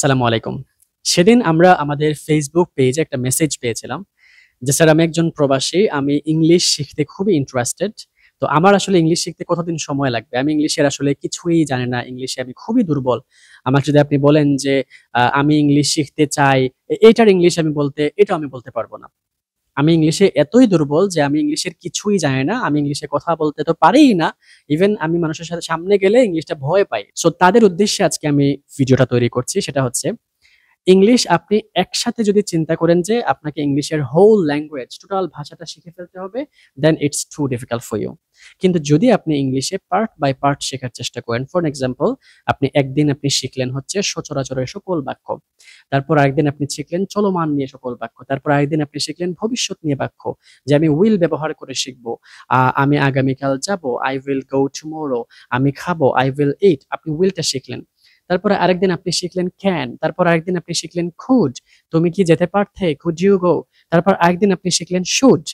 সালামু আলাইকুম। সেদিন আমরা আমাদের ফেসবুক পেজে একটা মেসেজ পেয়েছিলাম যে, "স্যার আমি একজন প্রবাসী। আমি ইংলিশ শিখতে খুবই ইন্টারেস্টেড। তো আমার আসলে ইংলিশ শিখতে কতদিন সময় লাগবে? আমি ইংলিশের আসলে কিছুই জানি না। ইংলিশে আমি খুবই দুর্বল। আমাকে যদি আপনি বলেন যে আমি ইংলিশ শিখতে চাই, এইটার ইংলিশ আমি বলতে এটাও আমি বলতে পারব না। আমি ইংলিশে এতই দুর্বল যে আমি ইংলিশের কিছুই জানি না। আমি ইংলিশে কথা বলতে তো পারিই না। ইভেন আমি মানুষের সাথে সামনে গেলে ইংলিশটা ভয় পাই।" সো তাদের উদ্দেশ্যে আজকে আমি ভিডিওটা তৈরি করছি। সেটা হচ্ছে ইংলিশ আপনি একসাথে যদি চিন্তা করেন যে আপনাকে ইংলিশের হোল ল্যাঙ্গুয়েজ টোটাল ভাষাটা শিখে ফেলতে হবে, then it's too difficult for you. কিন্তু যদি আপনি ইংলিশে পার্ট বাই পার্ট শেখার চেষ্টা করেন, ফর এক্সাম্পল আপনি একদিন আপনি শিখলেন হচ্ছে সচরাচরের সকল বাক্য। তারপর আরেকদিন আপনি শিখলেন চলমান নিয়ে সকল বাক্য। তারপর আরেকদিন আপনি শিখলেন ভবিষ্যৎ নিয়ে বাক্য। যে আমি উইল ব্যবহার করে শিখব। আমি আগামীকাল যাব, I will go tomorrow। আমি খাবো, I will eat। আপনি উইলটা শিখলেন। তারপরে আরেকদিন আপনি শিখলেন ক্যান, তারপর আরেকদিন আপনি শিখলেন কুড, তুমি কি যেতে পারতে, কুড ইউ গো। তারপর আরেকদিন আপনি শিখলেন শুড।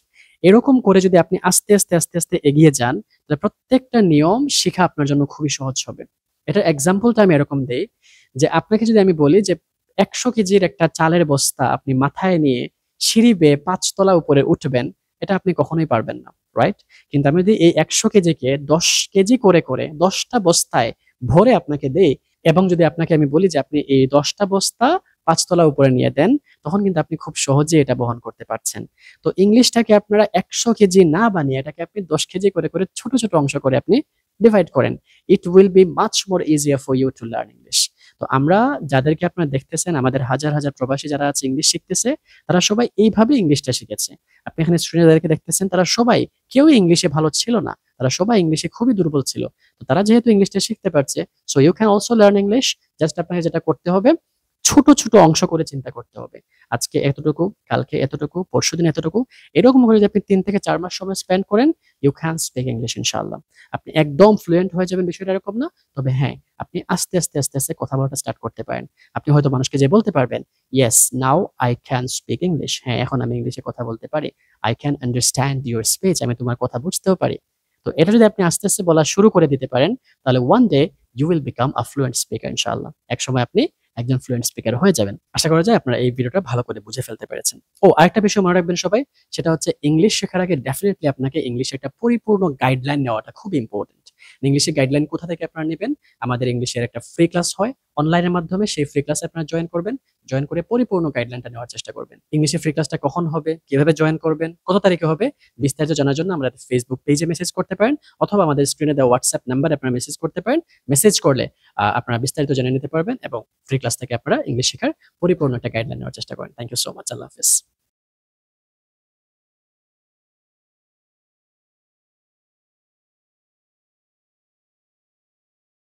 এরকম করে যদি আপনি আস্তে আস্তে এগিয়ে যান, তাহলে প্রত্যেকটা নিয়ম শিখা আপনার জন্য খুবই সহজ হবে। এটার এক্সাম্পলটা আমি এরকম দেই যে আপনাকে যদি আমি বলি যে ১০০ কেজির একটা চালের বস্তা আপনি মাথায় নিয়ে সিঁড়ি বেয়ে ৫ তলা উপরে উঠবেন, এটা আপনি কখনোই পারবেন না, রাইট? কিন্তু আমি যদি এই ১০০ কেজিকে ১০ কেজি করে ১০ টা বস্তায় ভরে আপনাকে দেই এবং যদি আপনাকে আমি বলি যে আপনি এই ১০ টা বস্তা ৫ তলা উপরে নিয়ে দেন, তখন কিন্তু আপনি খুব সহজেই এটা বহন করতে পারছেন। তো ইংলিশটাকে আপনারা ১০০ কেজি না বানিয়ে এটাকে আপনি 10 কেজি করে ছোট অংশ করে আপনি ডিভাইড করেন। It will be much more easier for you to learn English. তো আমরা যাদেরকে আপনারা দেখতেছেন, আমাদের হাজার প্রবাসী যারা আছে ইংলিশ শিখতেছে, তারা সবাই এইভাবে ইংলিশটা শিখেছে। আপনি এখানে স্ক্রিনে যাদেরকে দেখতেছেন তারা সবাই কেউই ইংলিশে ভালো ছিল না। তারা সবাই ইংলিশে খুবই দুর্বল ছিল। তো তারা যেহেতু ইংলিশটা শিখতে পারছে, so you can also learn English. Just আপনাকে যেটা করতে হবে, ছোট অংশ করে চিন্তা করতে হবে। আজকে এতটুকু, কালকে এতটুকু, পরশুদিন এতটুকু। এরকম করে যদি আপনি ৩ থেকে ৪ মাস সময় স্পেন্ড করেন, ইউ ক্যান স্পিক ইংলিশ ইনশাআল্লাহ। আপনি একদম ফ্লুয়েন্ট হয়ে যাবেন বিষয়টা এরকম না। তবে হ্যাঁ, আপনি আস্তে আস্তে কথা বলাটা স্টার্ট করতে পারেন। আপনি হয়তো মানুষকে যেয়ে বলতে পারবেন, "yes, now I can speak English." হ্যাঁ, এখন আমি ইংলিশে কথা বলতে পারি। "I can understand your speech." আমি তোমার কথা বুঝতেও পারি। তো এটা যদি আপনি আস্তে বলা শুরু করে দিতে পারেন, তাহলে one day you will become a fluent speaker ইনশাআল্লাহ। একসময় আপনি একজন ফ্লুয়েন্ট স্পিকার হয়ে যাবেন। আশা করা যায় আপনারা এই ভিডিওটা ভালো করে বুঝে ফেলতে পেরেছেন। আরেকটা বিষয় মনে রাখবেন সবাই, সেটা হচ্ছে ইংলিশ শেখার আগে ডেফিনিটলি আপনাকে ইংলিশের একটা পরিপূর্ণ গাইডলাইন নেওয়াটা খুব ইম্পোর্টেন্ট। ইংলিশের গাইডলাইন কোথা থেকে আপনারা নিবেন? আমাদের ইংলিশের একটা ফ্রি ক্লাস হয় অনলাইনের মাধ্যমে। সেই ফ্রি ক্লাসে আপনারা জয়েন করবেন। জয়েন করে পরিপূর্ণ গাইডলাইনটা নেওয়ার চেষ্টা করবেন। ইংলিশের ফ্রি ক্লাসটা কখন হবে? কিভাবে জয়েন করবেন? কত তারিখে হবে? বিস্তারিত জানার জন্য আমাদের ফেসবুক পেজে মেসেজ করতে পারেন অথবা আমাদের স্ক্রিনে দেওয়া হোয়াটসঅ্যাপ নাম্বারে আপনারা মেসেজ করতে পারেন। মেসেজ করলে আপনারা বিস্তারিত জেনে নিতে পারবেন এবং ফ্রি ক্লাস থেকে আপনারা ইংলিশ শেখার পরিপূর্ণ একটা গাইডলাইন নেওয়ার চেষ্টা করেন। Thank you so much. Allah হাফেজ।